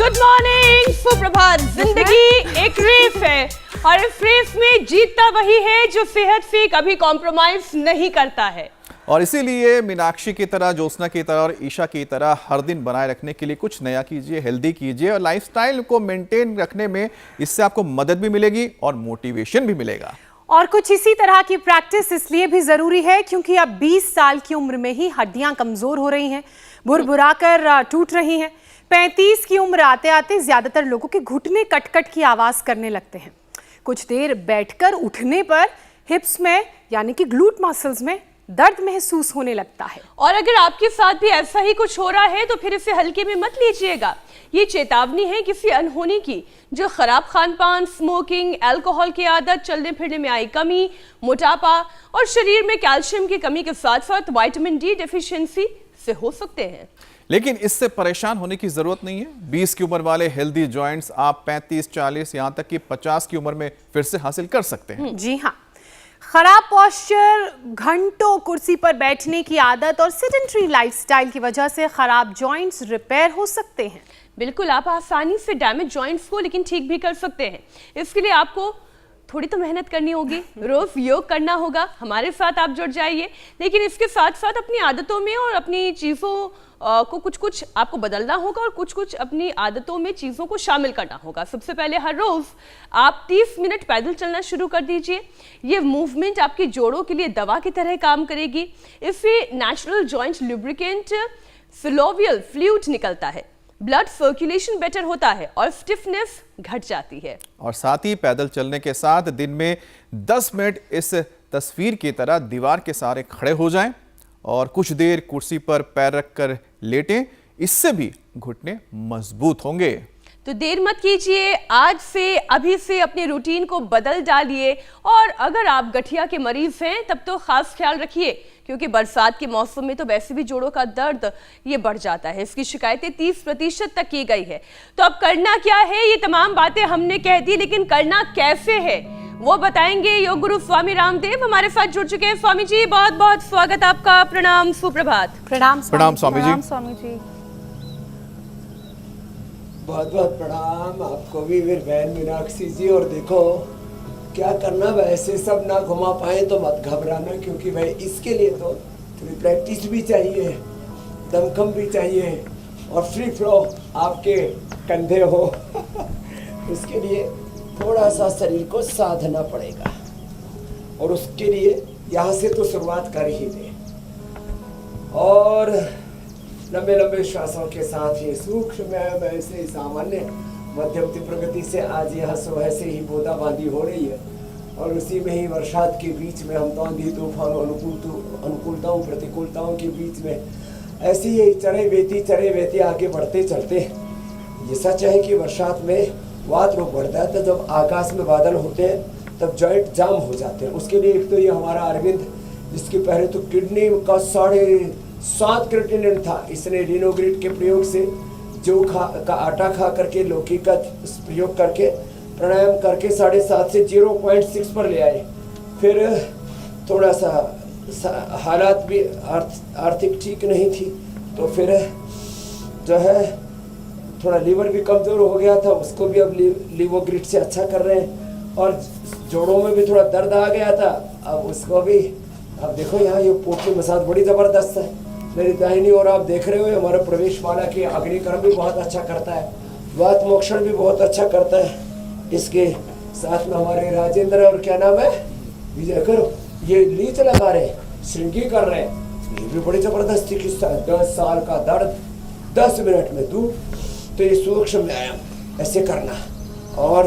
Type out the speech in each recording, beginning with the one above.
Good morning, सुप्रभात। जिंदगी एक रेस है और इस रेस में जीतता वही है जो सेहत से कभी कॉम्प्रोमाइज नहीं करता है। और इसीलिए मीनाक्षी की तरह, ज्योत्सना की तरह और ईशा की तरह हर दिन बनाए रखने के लिए कुछ नया कीजिए, हेल्दी कीजिए और लाइफस्टाइल को मेंटेन रखने में इससे आपको मदद भी मिलेगी और मोटिवेशन भी मिलेगा। और कुछ इसी तरह की प्रैक्टिस इसलिए भी जरूरी है क्योंकि अब 20 साल की उम्र में ही हड्डियां कमजोर हो रही हैं, भुरभुराकर टूट रही हैं। 35 की उम्र आते आते ज्यादातर लोगों के घुटने कट-कट की आवाज करने लगते हैं। कुछ देर बैठकर उठने पर हिप्स में यानी कि ग्लूट मसल्स में दर्द महसूस होने लगता है। और अगर आपके साथ भी ऐसा ही कुछ हो रहा है तो फिर इसे हल्के में मत लीजिएगा। ये चेतावनी है किसी अनहोनी की, जो खराब खानपान, स्मोकिंग, अल्कोहल की आदत, चलने फिरने में आई कमी, मोटापा और शरीर में कैल्शियम की कमी के साथ साथ विटामिन डी डेफिशिएंसी से हो सकते हैं। लेकिन इससे परेशान होने की जरूरत नहीं है। 20 की उम्र वाले हेल्दी जॉइंट्स आप 35, 40 यहां तक कि 50 की उम्र में फिर से हासिल कर सकते हैं। जी हाँ, खराब पोस्चर, घंटों कुर्सी पर बैठने की आदत और सेडेंटरी लाइफस्टाइल की वजह से खराब जॉइंट्स रिपेयर हो सकते हैं। बिल्कुल, आप आसानी से डैमेज जॉइंट्स को लेकिन ठीक भी कर सकते हैं। इसके लिए आपको थोड़ी तो मेहनत करनी होगी, रोज योग करना होगा। हमारे साथ आप जुड़ जाइए, लेकिन इसके साथ साथ अपनी आदतों में और अपनी चीज़ों को कुछ आपको बदलना होगा और कुछ अपनी आदतों में चीज़ों को शामिल करना होगा। सबसे पहले हर रोज़ आप 30 मिनट पैदल चलना शुरू कर दीजिए। ये मूवमेंट आपके जोड़ों के लिए दवा की तरह काम करेगी। इससे नेचुरल जॉइंट लुब्रिकेंट सिलोवियल फ्लूइड निकलता है, ब्लड सर्कुलेशन बेटर होता है और स्टिफनेस घट जाती है। और साथ ही पैदल चलने के साथ दिन में 10 मिनट इस तस्वीर की तरह दीवार के सहारे खड़े हो जाएं और कुछ देर कुर्सी पर पैर रखकर लेटें। इससे भी घुटने मजबूत होंगे। तो देर मत कीजिए, आज से अभी से अपने रूटीन को बदल डालिए। और अगर आप गठिया के मरीज हैं तब तो खास ख्याल रखिए, क्योंकि बरसात के मौसम में तो वैसे भी जोड़ों का दर्द ये बढ़ जाता है। इसकी शिकायतें 30% तक की गई है। तो अब करना क्या है, ये तमाम बातें हमने कह दी, लेकिन करना कैसे है वो बताएंगे योग गुरु स्वामी रामदेव हमारे साथ जुड़ चुके हैं। स्वामी जी, बहुत बहुत स्वागत आपका। प्रणाम, सुप्रभात। प्रणाम स्वामी जी। स्वामी जी, बहुत बहुत प्रणाम आपको भी मेरी बहन मीनाक्षी जी। और देखो क्या करना, वैसे सब ना घुमा पाए तो मत घबराना, क्योंकि भाई इसके लिए तो थोड़ी प्रैक्टिस भी चाहिए, दमखम भी चाहिए और फ्री फ्लो आपके कंधे हो उसके लिए थोड़ा सा शरीर को साधना पड़ेगा। और उसके लिए यहाँ से तो शुरुआत कर ही दे। और लंबे लंबे श्वासों के साथ ही सूक्ष्म वैसे ही सामान्य मध्यम प्रगति से आज यह सुबह से ही बूंदाबांदी हो रही है। और उसी में ही वर्षात के बीच में हम तो आंधी तूफान, अनुकूलताओं प्रतिकूलताओं के बीच में ऐसे ही चढ़े बेती आगे बढ़ते चलते। ये सच है कि वर्षात में वात रोग बढ़ता है, तो जब आकाश में बादल होते हैं तब जॉइंट जाम हो जाते हैं। उसके लिए एक तो ये हमारा अरविंद, जिसके पहले तो किडनी का 7.5 क्रिएटिनिन था, इसने रिनोग्रिड के प्रयोग से जौ का आटा खा करके, लौकी का प्रयोग करके, प्राणायाम करके 7.5 से 0.6 पर ले आए। फिर थोड़ा सा हालात भी आर्थिक ठीक नहीं थी, तो फिर जो है थोड़ा लीवर भी कमज़ोर हो गया था, उसको भी अब लिवोग्रिड से अच्छा कर रहे हैं। और जोड़ों में भी थोड़ा दर्द आ गया था, अब उसको भी, अब देखो यहाँ ये पोटली मसाज बड़ी ज़बरदस्त है। मेरी दाहिनी ओर आप देख रहे हो हमारा प्रवेश माला की अग्निकर्म भी बहुत अच्छा करता है, वात मोक्षण भी बहुत अच्छा करता है। इसके साथ में हमारे राजेंद्र और क्या नाम है विजय करो, ये लीच लगा रहे, श्रृंगी कर रहे हैं, ये भी बड़ी ज़बरदस्त चिकित्सा है। 10 साल का दर्द 10 मिनट में दूर। तो ये सूक्ष्म व्यायाम ऐसे करना, और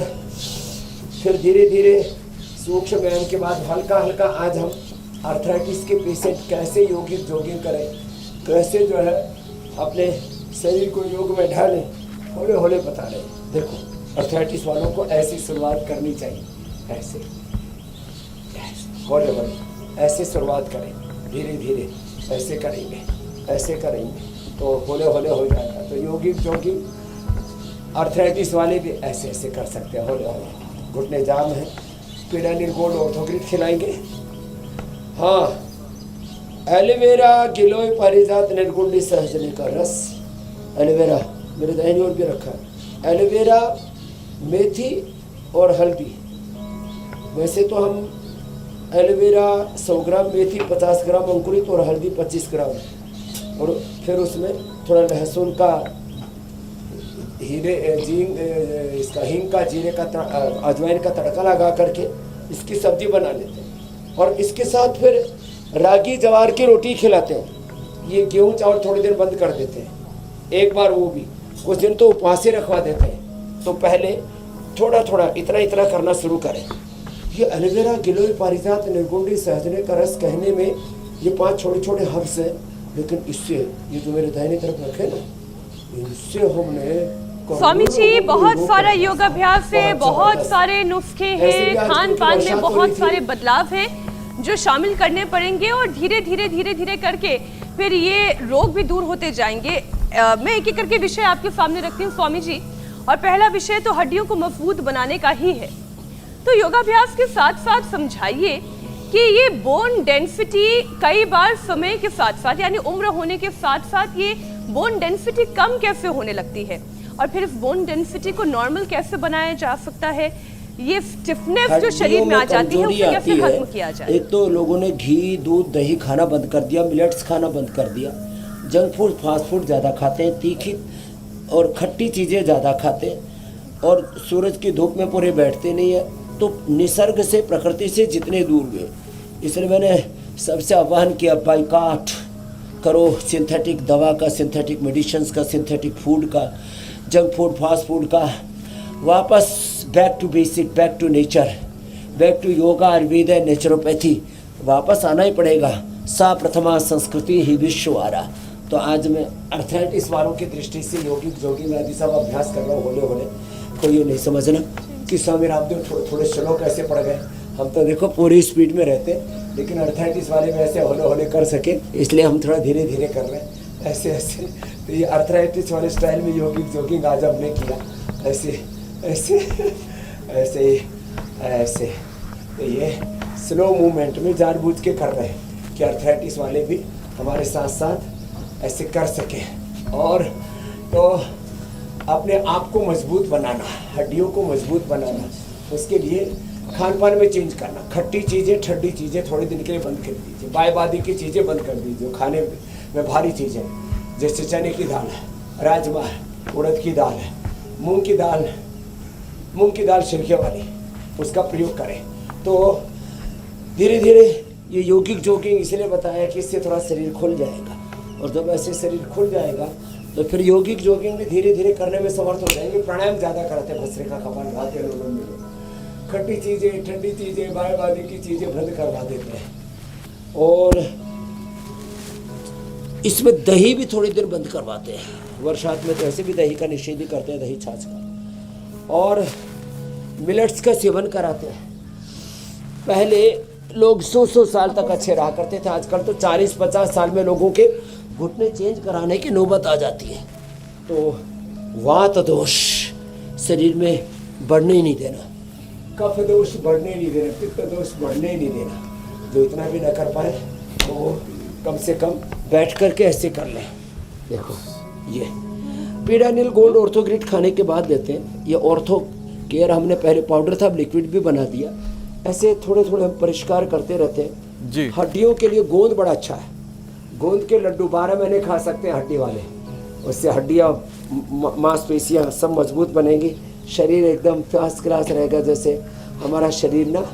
फिर धीरे धीरे सूक्ष्म व्यायाम के बाद हल्का हल्का आज हम आर्थराइटिस के पेशेंट कैसे जॉगिंग करें, कैसे जो है अपने शरीर को योग में ढालें, हौले हौले बता रहे हैं। देखो आर्थराइटिस वालों को ऐसी शुरुआत करनी चाहिए, ऐसे हौले हौले ऐसे शुरुआत करें, धीरे धीरे ऐसे करेंगे तो हौले हौले हो जाएगा। तो योगिक जॉगिंग आर्थराइटिस वाले भी ऐसे ऐसे कर सकते हैं, हौले हौले। घुटने जाम है, पीड़ा निर्गोल ऑर्थोग्रिड खिलाएंगे। हाँ, एलोवेरा गिलोय पारिजात निर्गुंडी सहजनी का रस, एलोवेरा मेरे दाहिनी ओर भी रखा है, एलोवेरा, मेथी और हल्दी। वैसे तो हम एलोवेरा 100 ग्राम, मेथी 50 ग्राम अंकुरित और हल्दी 25 ग्राम, और फिर उसमें थोड़ा लहसुन का, इसका हींग का, जीरे का, अजवाइन का तड़का लगा करके इसकी सब्जी बना लेते हैं। और इसके साथ फिर रागी जवार की रोटी खिलाते हैं। ये गेहूँ चावल थोड़ी देर बंद कर देते हैं, एक बार वो भी, कुछ दिन तो उपवास ही रखवा देते हैं। तो पहले थोड़ा थोड़ा इतना इतना करना शुरू करें। ये एलोवेरा, गिलोय, पारिजात, निर्गुंडी, सहजने का रस कहने में ये 5 छोटे छोटे हर्ब्स हैं, लेकिन इससे ये जो मेरे दाहिने तरफ रखे ना, इनसे हमने स्वामी जी बहुत सारा योगाभ्यास है, बहुत सारे नुस्खे हैं, खान पान में बहुत सारे बदलाव हैं जो शामिल करने पड़ेंगे और धीरे धीरे करके फिर ये रोग भी दूर होते जाएंगे। मैं एक एक करके विषय आपके सामने रखती हूँ स्वामी जी, और पहला विषय तो हड्डियों को मजबूत बनाने का ही है। तो योगाभ्यास के साथ साथ समझाइए कि ये बोन डेंसिटी कई बार समय के साथ साथ, यानी उम्र होने के साथ साथ, ये बोन डेंसिटी कम कैसे होने लगती है, और फिर इस बोन डेंसिटी को नॉर्मल कैसे बनाया जा सकता है, ये स्टिफनेस जो शरीर में आ जाती है उसे कैसे खत्म किया जाए। एक तो लोगों ने घी, दूध, दही खाना बंद कर दिया, मिलेट्स खाना बंद कर दिया, जंक फूड, फास्ट फूड ज़्यादा खाते हैं, तीखी और खट्टी चीज़ें ज़्यादा खाते हैं, और सूरज की धूप में पूरे बैठते नहीं है। तो निसर्ग से, प्रकृति से जितने दूर गए, इसलिए मैंने सबसे आह्वान किया, बाइकाट करो सिंथेटिक दवा का, सिंथेटिक मेडिसिन्स का, सिंथेटिक फूड का, जंक फूड, फास्ट फूड का, वापस back to basic, back to nature, back to yoga, Ayurveda, naturopathy, वापस आना ही पड़ेगा। सा प्रथमा संस्कृति ही विश्ववारा। तो आज मैं अर्थराइटिस वालों की दृष्टि से योगिक, जोगिंग आदि सब अभ्यास कर रहा हूँ होले होले। कोई ये नहीं समझना कि स्वामी रामदेव थोड़े श्लोक कैसे पड़ गए। हम तो देखो पूरी स्पीड में रहते, लेकिन अर्थराइटिस वाले में ऐसे होले होले कर सके, इसलिए हम थोड़ा धीरे धीरे कर रहे हैं, ऐसे ऐसे। तो ये अर्थराइटिस वाले स्टाइल में योगिक जोगिंग आज हमने किया, ऐसे ऐसे ऐसे ऐसे। तो ये स्लो मूवमेंट में जानबूझ के कर रहे हैं कि अर्थराइटिस वाले भी हमारे साथ साथ ऐसे कर सके। और तो अपने आप को मजबूत बनाना, हड्डियों को मजबूत बनाना, उसके लिए खान पान में चेंज करना। खट्टी चीज़ें, ठंडी चीज़ें थोड़े दिन के लिए बंद कर दीजिए, बायबादी की चीज़ें बंद कर दीजिए, खाने में भारी चीज़ें जैसे चने की दाल है, राजमा है, उड़द की दाल है, मूंग की दाल छिलके वाली, उसका प्रयोग करें। तो धीरे धीरे ये योगिक जोगिंग इसलिए बताया कि इससे थोड़ा शरीर खुल जाएगा, और जब ऐसे शरीर खुल जाएगा तो फिर योगिक जोगिंग भी धीरे धीरे करने में समर्थ हो जाएंगे। प्राणायाम ज़्यादा करते हैं, भस्त्रिका, कपालभाति, अनुलोम विलोम, खट्टी चीज़ें, ठंडी चीज़ें, बायबादी की चीज़ें बंद करवा देते हैं। और इसमें दही भी थोड़ी देर बंद करवाते हैं। वर्षात में तो ऐसे भी दही का निषेध ही करते हैं, दही छाछ का। और मिलेट्स का सेवन कराते हैं। पहले लोग 100 साल तक अच्छे रहा करते थे, आजकल तो 40-50 साल में लोगों के घुटने चेंज कराने की नौबत आ जाती है। तो वात दोष शरीर में बढ़ने ही नहीं देना, कफ दोष बढ़ने नहीं देना, पित्त दोष बढ़ने ही नहीं देना। जो इतना भी न कर पाए तो कम से कम बैठ करके ऐसे कर लें। देखो ये पीडानिल गोल्ड ऑर्थोग्रिड खाने के बाद देते हैं। ये ऑर्थो केयर हमने पहले पाउडर था, अब लिक्विड भी बना दिया। ऐसे थोड़े थोड़े हम परिष्कार करते रहते हैं जी। हड्डियों के लिए गोंद बड़ा अच्छा है, गोंद के लड्डू 12 महीने खा सकते हैं हड्डी वाले, उससे हड्डियाँ, मांसपेशियाँ सब मजबूत बनेंगी, शरीर एकदम फर्स्ट क्लास रहेगा। जैसे हमारा शरीर ना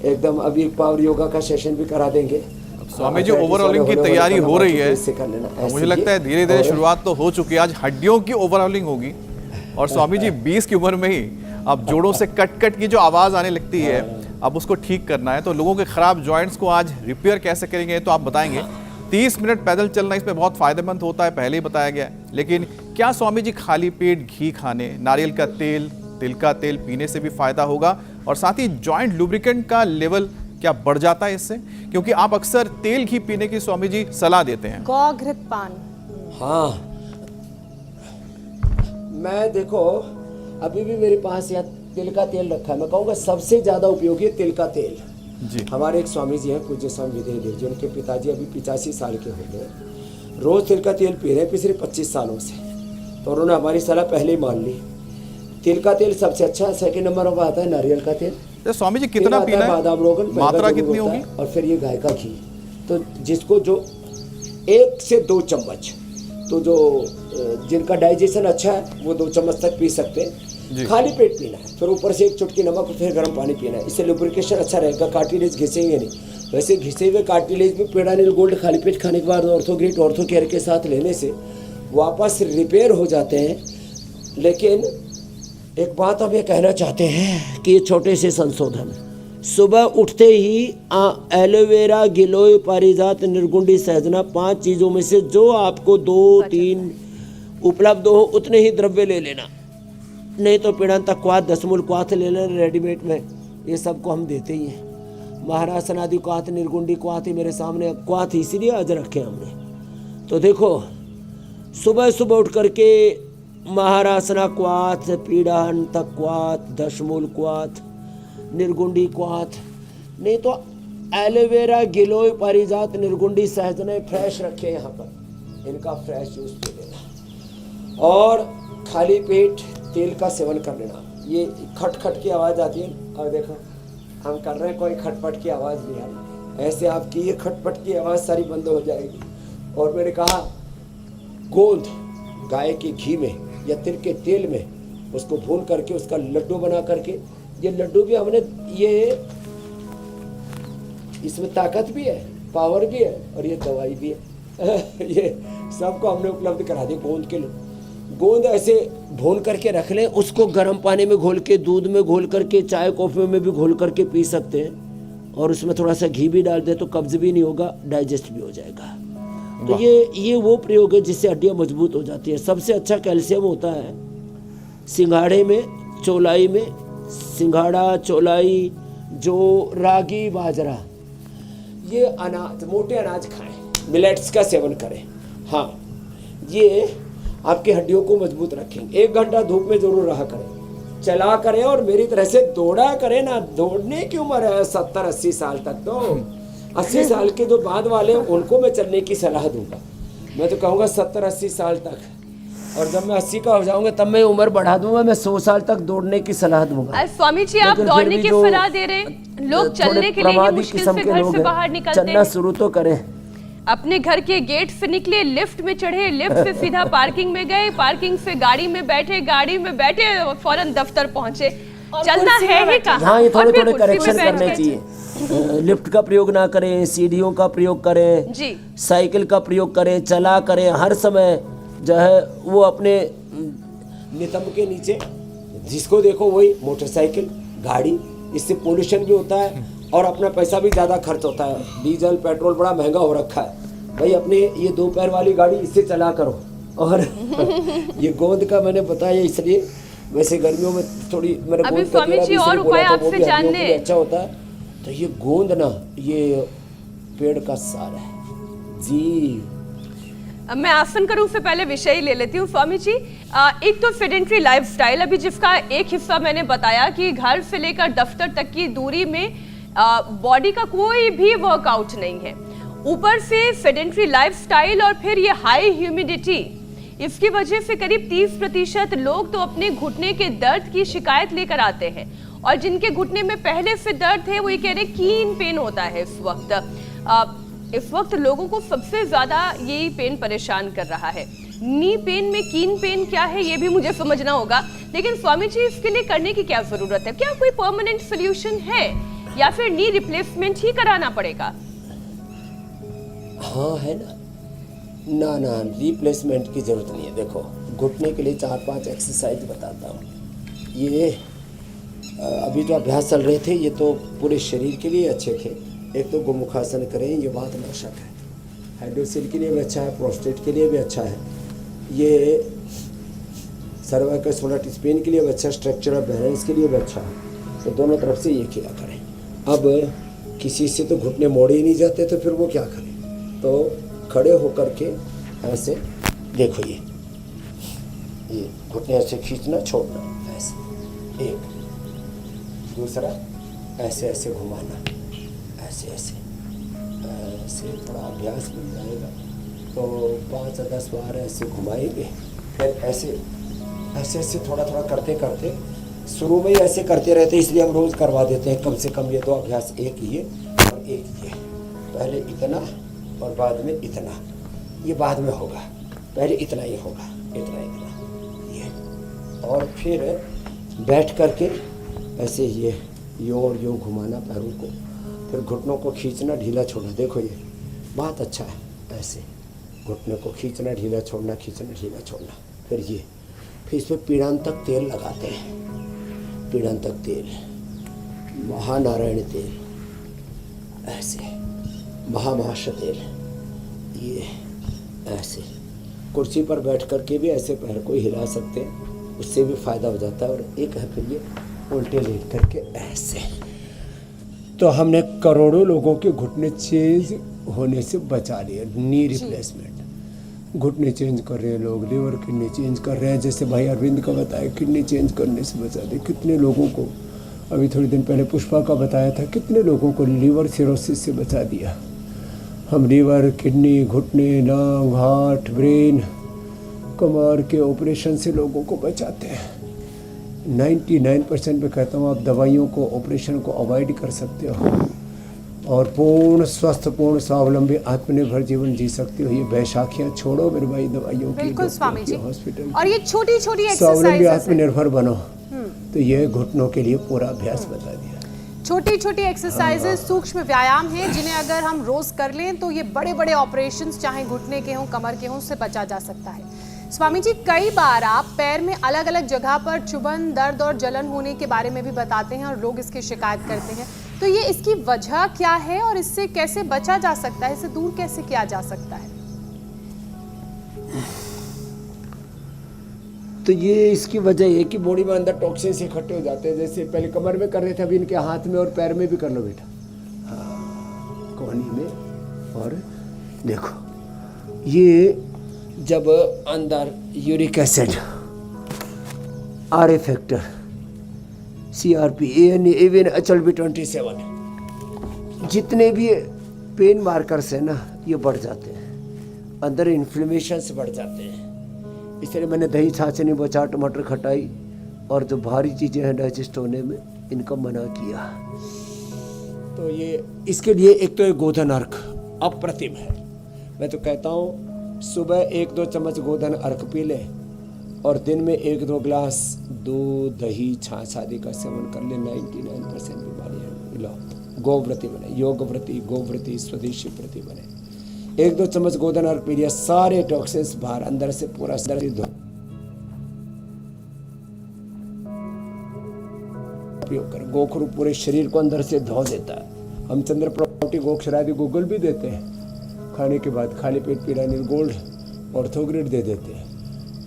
एकदम, अभी पावर योगा का सेशन भी करा देंगे। स्वामी जी ओवरऑलिंग की तैयारी हो रही है, मुझे लगता है धीरे धीरे शुरुआत तो हो चुकी है, आज हड्डियों की ओवरऑलिंग होगी। और स्वामी जी 20 की उम्र में ही अब जोड़ों से कट की जो आवाज़ आने लगती है, अब उसको ठीक करना है। तो लोगों के खराब जॉइंट्स को आज रिपेयर कैसे करेंगे तो आप बताएंगे। 30 मिनट पैदल चलना इसमें बहुत फायदेमंद होता है, पहले ही बताया गया है। लेकिन क्या स्वामी जी खाली पेट घी खाने, नारियल का तेल, तिल का तेल पीने से भी फायदा होगा, और साथ ही जॉइंट लुब्रिकेंट का लेवल क्या बढ़ जाता है इससे? क्योंकि आप अक्सर तेल घी पीने की स्वामी जी सलाह देते हैं। गौघृत पान, हाँ, मैं देखो अभी भी मेरे पास यहाँ तिल का तेल रखा है। मैं कहूँगा सबसे ज़्यादा उपयोगी है तिल का तेल जी। हमारे एक स्वामी जी हैं, पूज्य स्वामी विदय देव जी, उनके पिताजी अभी 85 साल के हो गए, रोज़ तिल का तेल पी रहे हैं पिछले 25 सालों से। तो उन्होंने हमारी सलाह पहले ही मान ली। तिल का तेल सबसे अच्छा, सेकंड नंबर पर आता है नारियल का तेल। तो स्वामी जी फिर कितना आता पीना है, बादाम रोगन, मात्रा जो कितनी होता होगी? है, और फिर ये गाय का घी। तो जिसको जो 1 से 2 चम्मच, तो जो जिनका डाइजेशन अच्छा है वो 2 चम्मच तक पी सकते हैं। खाली पेट पीना है, फिर ऊपर से 1 चुटकी नमक, फिर गर्म पानी पीना है। इससे लुब्रिकेशन अच्छा रहेगा, कार्टिलेज घिसेंगे नहीं। वैसे घिसे हुए कार्टिलेज में पेडानिल गोल्ड खाली पेट खाने के बाद ऑर्थोग्रिट ऑर्थोकेयर के साथ लेने से वापस रिपेयर हो जाते हैं। लेकिन एक बात हम ये कहना चाहते हैं कि ये छोटे से संशोधन, सुबह उठते ही एलोवेरा, गिलोय, पारिजात, निर्गुंडी, सहजना, 5 चीज़ों में से जो आपको 2-3 उपलब्ध हो उतने ही द्रव्य ले लेना। नहीं तो पीड़ांता क्वाथ, दशमूल क्वाथ ले लेना रेडीमेड में, ये सबको हम देते ही हैं। महारासन आदि क्वाथ, निर्गुंडी क्वाथ ही मेरे सामने, क्वाथ इसीलिए आज रखे हमने। तो देखो सुबह सुबह उठ करके महारासना क्वाथ, पीड़ांत क्वाथ, दशमूल क्वाथ, निर्गुंडी क्वाथ, नहीं तो एलोवेरा, गिलोय, पारिजात, निर्गुंडी, सहजन फ्रेश रखे यहाँ पर, इनका फ्रेश जूस पी लेना। और खाली पेट तेल का सेवन कर लेना। ये खटखट की आवाज़ आती है, और देखो हम कर रहे हैं, कोई खटपट की आवाज़ नहीं आ रही। ऐसे आपकी ये खटपट की आवाज़ सारी बंद हो जाएगी। और मैंने कहा गोंद गाय के घी में या तिल के तेल में उसको भून करके उसका लड्डू बना करके, ये लड्डू भी हमने, ये इसमें ताकत भी है, पावर भी है, और ये दवाई भी है। ये सबको हमने उपलब्ध करा दी। गोंद के गोंद ऐसे भून करके रख लें, उसको गर्म पानी में घोल के, दूध में घोल करके, चाय कॉफ़ी में भी घोल करके पी सकते हैं। और उसमें थोड़ा सा घी भी डाल दे तो कब्ज भी नहीं होगा, डाइजेस्ट भी हो जाएगा। तो ये वो प्रयोग है जिससे हड्डियाँ मजबूत हो जाती है। सबसे अच्छा कैल्शियम होता है सिंघाड़े में, चौलाई में। सिंघाड़ा, चौलाई, जो रागी, बाजरा, ये अनाज, मोटे अनाज खाएं, मिलेट्स का सेवन करें। हाँ, ये आपकी हड्डियों को मजबूत रखेंगे। 1 घंटा धूप में जरूर रहा करें, चला करें, और मेरी तरह से दौड़ा करें ना। दौड़ने की उम्र है 70-80 साल तक, तो 80 साल के जो बाद वाले उनको मैं चलने की सलाह दूंगा। मैं तो कहूँगा 70-80 साल तक, और जब मैं 80 का हो जाऊंगा तब मैं उम्र बढ़ा दूंगा, मैं 100 साल तक दौड़ने की सलाह दूंगा। स्वामी जी आप दौड़ने की सलाह दे रहे हैं, लोग चलने के लिए मुश्किल से घर से बाहर निकलते हैं। चलना शुरू तो करें। अपने घर के गेट से निकले, लिफ्ट में चढ़े, लिफ्ट से सीधा पार्किंग में गए, पार्किंग से गाड़ी में बैठे, गाड़ी में बैठे फौरन दफ्तर पहुंचे। चलना है ही कहाँ? हाँ, ये थोड़े थोड़े कुर्सी करेक्शन पे करने बैठ चाहिए। लिफ्ट का प्रयोग ना करें, सीढ़ियों का प्रयोग करें जी, साइकिल का प्रयोग करें, चला करें। हर समय जो है वो अपने नितंब के नीचे जिसको देखो वही मोटरसाइकिल, गाड़ी, इससे पोल्यूशन भी होता है और अपना पैसा भी ज़्यादा खर्च होता है। डीजल पेट्रोल बड़ा महंगा हो रखा है भाई। अपने ये 2 पैर वाली गाड़ी इससे चला करो। और ये गोंद का मैंने बताया इसलिए, वैसे गर्मियों में थोड़ी मेरे अभी गोंद का स्वामी जी और उपाय आपसे जानने अच्छा होता है। तो ये गोंद ना, ये पेड़ का सार है जी। अब मैं आसन करूं उससे पहले विषय ही ले लेती हूँ स्वामी जी। एक तो सेडेंट्री लाइफस्टाइल, अभी जिसका एक हिस्सा मैंने बताया कि घर से लेकर दफ्तर तक की दूरी में बॉडी का कोई भी वर्कआउट नहीं है, ऊपर से सेडेंट्री लाइफस्टाइल और फिर ये हाई ह्यूमिडिटी, इसकी वजह से करीब 30% लोग तो अपने घुटने के दर्द की शिकायत लेकर आते हैं। और जिनके घुटने में पहले से दर्द है वो ये कह रहे कीन पेन होता है इस वक्त लोगों को सबसे ज्यादा यही पेन परेशान कर रहा है। नी पेन में कीन पेन क्या है ये भी मुझे समझना होगा। लेकिन स्वामी जी इसके लिए करने की क्या जरूरत है? क्या कोई परमानेंट सोल्यूशन है या फिर नी रिप्लेसमेंट ही कराना पड़ेगा? हाँ है ना, ना रिप्लेसमेंट की जरूरत नहीं है। देखो घुटने के लिए 4-5 एक्सरसाइज बताता हूँ। ये अभी जो अभ्यास चल रहे थे ये तो पूरे शरीर के लिए अच्छे थे। एक तो गोमुखासन करें, ये बात नाशक है, हाइड्रोसिल के लिए भी अच्छा है, प्रोस्टेट के लिए भी अच्छा है, ये सर्वाइकल सोलर स्पेन के लिए भी अच्छा है, स्ट्रक्चरल बैलेंस के लिए भी अच्छा है। तो दोनों तरफ से ये किया करें। अब किसी से तो घुटने मोड़े ही नहीं जाते तो फिर वो क्या करें? तो खड़े होकर के ऐसे देखो, ये घुटने ऐसे खींचना, छोड़ना, ऐसे एक, दूसरा ऐसे ऐसे घुमाना, ऐसे ऐसे ऐसे, थोड़ा अभ्यास मिल जाएगा तो 5 या 10 बार ऐसे घुमाएंगे, फिर ऐसे ऐसे ऐसे थोड़ा थोड़ा करते करते शुरू में ही ऐसे करते रहते, इसलिए हम रोज़ करवा देते हैं कम से कम ये 2 अभ्यास, एक ये और एक ये। पहले इतना और बाद में इतना, ये बाद में होगा, पहले इतना ही होगा, इतना ये। और फिर बैठ करके ऐसे ये यो और यो घुमाना पैरों को, फिर घुटनों को खींचना, ढीला छोड़ना। देखो ये बहुत अच्छा है, ऐसे घुटने को खींचना, ढीला छोड़ना, खींचना, ढीला छोड़ना। फिर ये, फिर इस पर पीड़ांतक तेल लगाते हैं, पीड़ांतक तेल, महानारायण तेल, ऐसे महाभाष्य तेल, ये ऐसे। कुर्सी पर बैठ करके भी ऐसे पैर को हिला सकते हैं, उससे भी फायदा हो जाता है। और एक है फिर ये उल्टे लेट करके ऐसे। तो हमने करोड़ों लोगों के घुटने चेंज होने से बचा लिए। नी रिप्लेसमेंट, घुटने चेंज कर रहे हैं लोग, लिवर किडनी चेंज कर रहे हैं। जैसे भाई अरविंद का बताया, किडनी चेंज करने से बचा दिए कितने लोगों को। अभी थोड़ी दिन पहले पुष्पा का बताया था, कितने लोगों को लिवर सिरोसिस से बचा दिया। हम लिवर, किडनी, घुटने, नाक, हार्ट, ब्रेन, कमर के ऑपरेशन से लोगों को बचाते हैं। 99% में कहता हूँ आप दवाइयों को, ऑपरेशन को अवॉइड कर सकते हो और पूर्ण स्वस्थ, पूर्ण स्वावलंबी, आत्मनिर्भर जीवन जी सकते हो। ये बैसाखियाँ छोड़ो मेरे भाई, दवाइयों की, बिल्कुल स्वामी जी। हॉस्पिटल, और ये छोटी छोटी स्वावलंबी एक्सरसाइज, आत्मनिर्भर बनो। तो ये घुटनों के लिए पूरा अभ्यास बता दिया। छोटी छोटी एक्सरसाइजेस, सूक्ष्म व्यायाम हैं जिन्हें अगर हम रोज कर लें तो ये बड़े बड़े ऑपरेशंस, चाहे घुटने के हों, कमर के हों, उससे बचा जा सकता है। स्वामी जी, कई बार आप पैर में अलग अलग जगह पर चुभन, दर्द और जलन होने के बारे में भी बताते हैं और लोग इसकी शिकायत करते हैं। तो ये इसकी वजह क्या है और इससे कैसे बचा जा सकता है, इसे दूर कैसे किया जा सकता है? तो ये इसकी वजह है कि बॉडी में अंदर टॉक्सिन्स इकट्ठे हो जाते हैं। जैसे पहले कमर में कर रहे थे, अभी इनके हाथ में और पैर में भी कर लो बेटा, हाँ, कोहनी में। और देखो ये जब अंदर uric acid, R factor, CRP, even HLB27, जितने भी पेन मार्कर्स हैं ना, ये बढ़ जाते हैं, अंदर इन्फ्लेमेशन से बढ़ जाते हैं। इसलिए मैंने दही, छाछनी, बचा, टमाटर, खटाई और जो भारी चीज़ें हैं डाइजेस्ट होने में, इनका मना किया। तो ये इसके लिए एक तो ये गोधन अर्क अप्रतिम है। मैं तो कहता हूँ सुबह 1-2 चम्मच गोधन अर्क पी ले और दिन में 1-2 गिलास दूध, दही, छाछ आदि का सेवन कर ले। 99% बीमारी लो। गोव्रती बने, योग व्रती, गोव्रती, स्वदेशी व्रती बने। 1-2 चम्मच गोधन अर्क पी लिया, सारे टॉक्सिन्स बाहर, अंदर से पूरा उपयोग कर। गोखरू पूरे शरीर को अंदर से धो देता है। हम चंद्र प्रॉपर्टी गोक्षरादि गूगल भी देते हैं, खाने के बाद खाली पेट पीरानिल गोल्ड, ऑर्थोग्रिड दे देते हैं।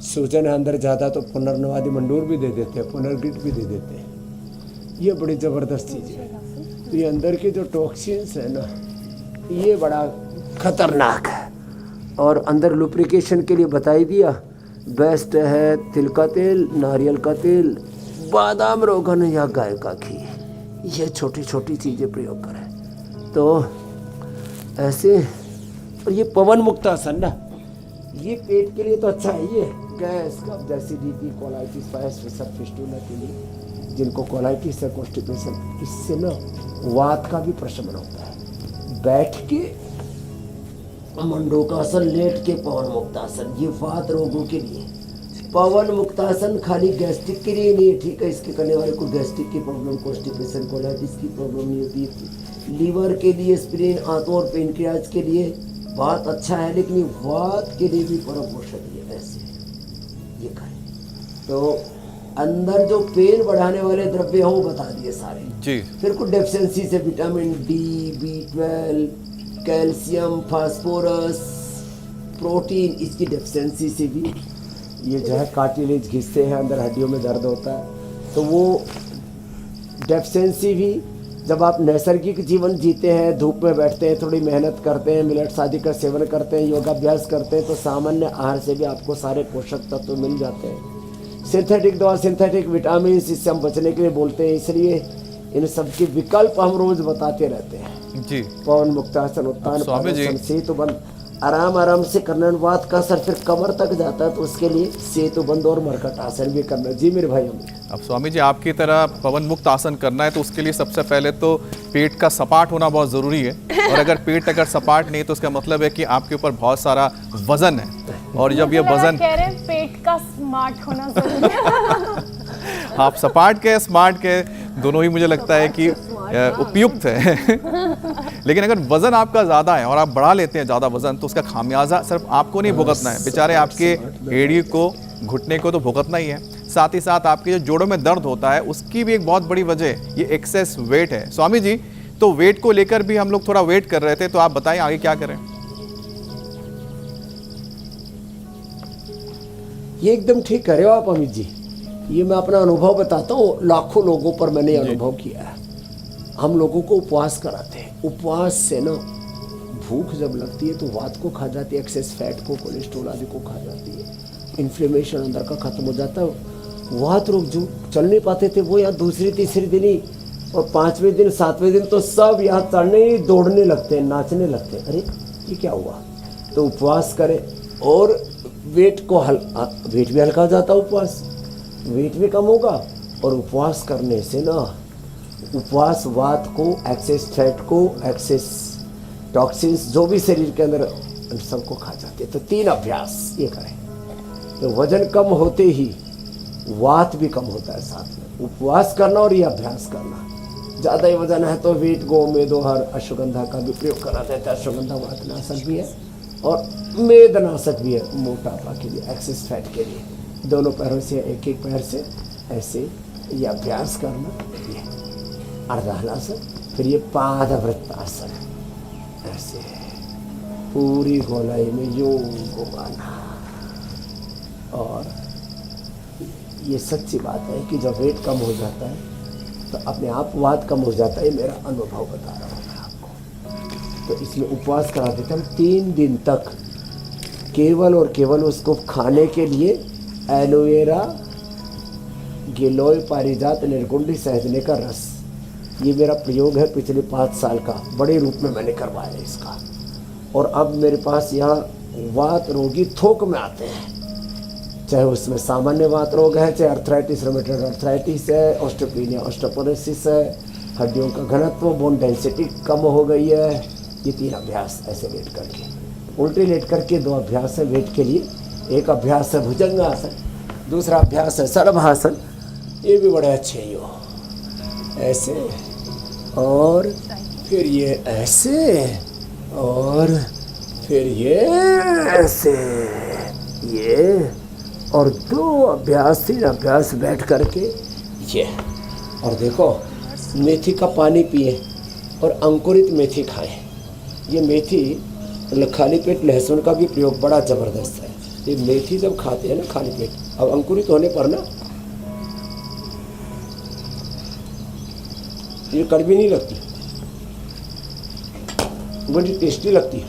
सूजन है अंदर ज़्यादा तो पुनर्नवादि मंडूर भी दे देते हैं, पुनर्ग्रिड भी दे देते हैं। ये बड़ी ज़बरदस्त चीज़ है। तो ये अंदर के जो टॉक्सिन्स है ना, ये बड़ा खतरनाक है। और अंदर लुब्रिकेशन के लिए बता ही दिया, बेस्ट है तिल का तेल, नारियल का तेल, बादाम रोगन या गाय का घी। ये छोटी छोटी चीज़ें प्रयोग करें तो ऐसे। और ये पवन मुक्तासन ना, ये पेट के लिए तो अच्छा है। ये गैस, कब्ज, एसिडिटी, कोलाइटिस, फाइस, सब फिस्टुला के लिए, जिनको कोलाइटिस है, कॉन्स्टिपेशन, इससे ना वात का भी प्रशमन होता है। बैठ के मंडूकासन, लेट के पवन मुक्तासन, ये वात रोगों के लिए। पवन मुक्तासन खाली गैस्ट्रिक के लिए नहीं है, ठीक है, इसके करने वाले को गैस्ट्रिक की प्रॉब्लम, कॉन्स्टिपेशन, कोलाइटिस की प्रॉब्लम नहीं होती। लीवर के लिए, स्प्लीन, आंतों और पेनक्रियाज के लिए बहुत अच्छा है, लेकिन वात के लिए भी परम औषधि है। ऐसे ये खाएं तो अंदर जो पेन बढ़ाने वाले द्रव्य हैं वो बता दिए सारे जी। फिर कुछ डेफिशिएंसी से vitamin D, B12, calcium, phosphorus, protein, इसकी डेफिशिएंसी से भी ये जो है कार्टिलेज घिसते हैं, अंदर हड्डियों में दर्द होता है। तो वो डेफिशिएंसी भी, जब आप नैसर्गिक जीवन जीते हैं, धूप में बैठते हैं, थोड़ी मेहनत करते हैं, मिलेट्स आदि का सेवन करते हैं, योगाभ्यास करते हैं, तो सामान्य आहार से भी आपको सारे पोषक तत्व मिल जाते हैं। सिंथेटिक दवा, सिंथेटिक विटामिन, इससे हम बचने के लिए बोलते हैं, इसलिए इन सब के विकल्प हम रोज बताते रहते हैं जी। पवन मुक्तासन, उत्तान स्वामी जी, पादासन, सेतुबंध, आराम आराम से करना, बात का असर फिर कमर तक जाता है, तो उसके लिए सेतुबंध और मरकट आसन भी करना। जी मेरे भाई। अब स्वामी जी आपकी तरह पवन मुक्त आसन करना है तो उसके लिए सबसे पहले तो पेट का सपाट होना बहुत ज़रूरी है, और अगर पेट अगर सपाट नहीं तो उसका मतलब है कि आपके ऊपर बहुत सारा वजन है, और जब ये वजन कह रहे हैं पेट का स्मार्ट होना जरूरी है। आप सपाट के स्मार्ट के दोनों ही मुझे लगता है कि उपयुक्त है। लेकिन अगर वजन आपका ज़्यादा है और आप बढ़ा लेते हैं ज़्यादा वजन, तो उसका खामियाजा सिर्फ आपको नहीं भुगतना है, बेचारे आपके एड़ी को, घुटने को तो भुगतना ही है, साथ ही साथ आपके जो जोड़ों में दर्द होता है उसकी भी एक बहुत बड़ी वजह ये एक्सेस वेट है। स्वामी जी, तो वेट को लेकर भी हम लोग थोड़ा वेट कर रहे थे, तो आप बताएं आगे क्या करें। ये एकदम ठीक कह रहे हो आप अमित जी। ये मैं अपना अनुभव बताता हूँ, लाखों लोगों पर मैंने अनुभव किया है। हम लोगों को उपवास कराते हैं, उपवास से ना भूख जब लगती है तो वात को खा जाती है, एक्सेस फैट को, कोलेस्ट्रॉल आदि को खा जाती है, इन्फ्लेमेशन अंदर का खत्म हो जाता है। वात रोग जो चल नहीं पाते थे वो यहाँ दूसरी तीसरी दिन ही, और 5वें दिन 7वें दिन तो सब यहाँ चढ़ने दौड़ने लगते हैं, नाचने लगते हैं। अरे ये क्या हुआ? तो उपवास करें और वेट को वेट भी हल्का हो जाता है, उपवास वेट भी कम होगा। और उपवास करने से ना, उपवास वात को, एक्सेस फैट को, एक्सेस टॉक्सिन्स जो भी शरीर के अंदर सबको खा जाते हैं। तो 3 अभ्यास ये करें तो वजन कम होते ही वात भी कम होता है, साथ में उपवास करना और ये अभ्यास करना। ज़्यादा ही वजन है तो वीट, गोमेदो, हर अश्वगंधा का भी प्रयोग करा देता है। अश्वगंधा वातनाशक भी है और मेदनाशक भी है, मोटापा के लिए, एक्सेस फैट के लिए। दोनों पैरों से, एक एक पैर से ऐसे ये अभ्यास करना। ये अर्धहलासन, फिर ये पादवृत्तासन, ऐसे पूरी गोलाई में यूं घुमाना। और ये सच्ची बात है कि जब वेट कम हो जाता है तो अपने आप वात कम हो जाता है, मेरा अनुभव बता रहा हूँ मैं आपको। तो इसमें उपवास करा देते हम 3 दिन तक, केवल और केवल उसको खाने के लिए एलोवेरा, गिलोय, पारिजात, निर्गुंडी, सहजने का रस, ये मेरा प्रयोग है पिछले 5 साल का, बड़े रूप में मैंने करवाया है इसका। और अब मेरे पास यहाँ वात रोगी थोक में आते हैं, चाहे उसमें सामान्य वात रोग है, चाहे अर्थराइटिस, रोमेटॉइड अर्थराइटिस है, ऑस्टियोपेनिया, ऑस्टियोपोरोसिस है, हड्डियों का घनत्व, बोन डेंसिटी कम हो गई है। ये 3 अभ्यास ऐसे लेट करके, उल्टे लेट करके 2 अभ्यास है वेट के लिए। एक अभ्यास है भुजंगासन, दूसरा अभ्यास है सर्वासन। ये भी बड़े अच्छे ही हो, ऐसे और फिर ये ऐसे और फिर ये ऐसे, ये और 2 अभ्यास 3 अभ्यास बैठ करके ये। और देखो मेथी का पानी पिए और अंकुरित मेथी खाएं। ये मेथी खाली पेट लहसुन का भी प्रयोग बड़ा ज़बरदस्त है। ये मेथी जब खाते हैं ना खाली पेट, अब अंकुरित होने पर ना ये कड़वी नहीं लगती, बड़ी टेस्टी लगती है।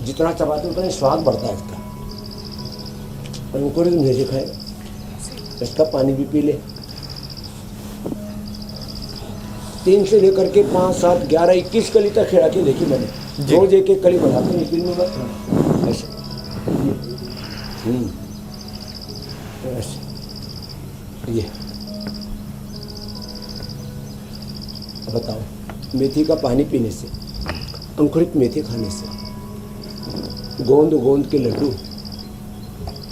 जितना चबाते उतना स्वाद बढ़ता है इसका। अंकुरित मेथी खाए, इसका पानी भी पी ले। 3 से लेकर के 5, 7, 11, 21 कली तक खिला के देखी मैंने। रोज एक एक कली बनाते हैं, दिन में मत ऐसे। ऐसे ये बताओ, मेथी का पानी पीने से, अंकुरित मेथी खाने से, गोंद गोंद के लड्डू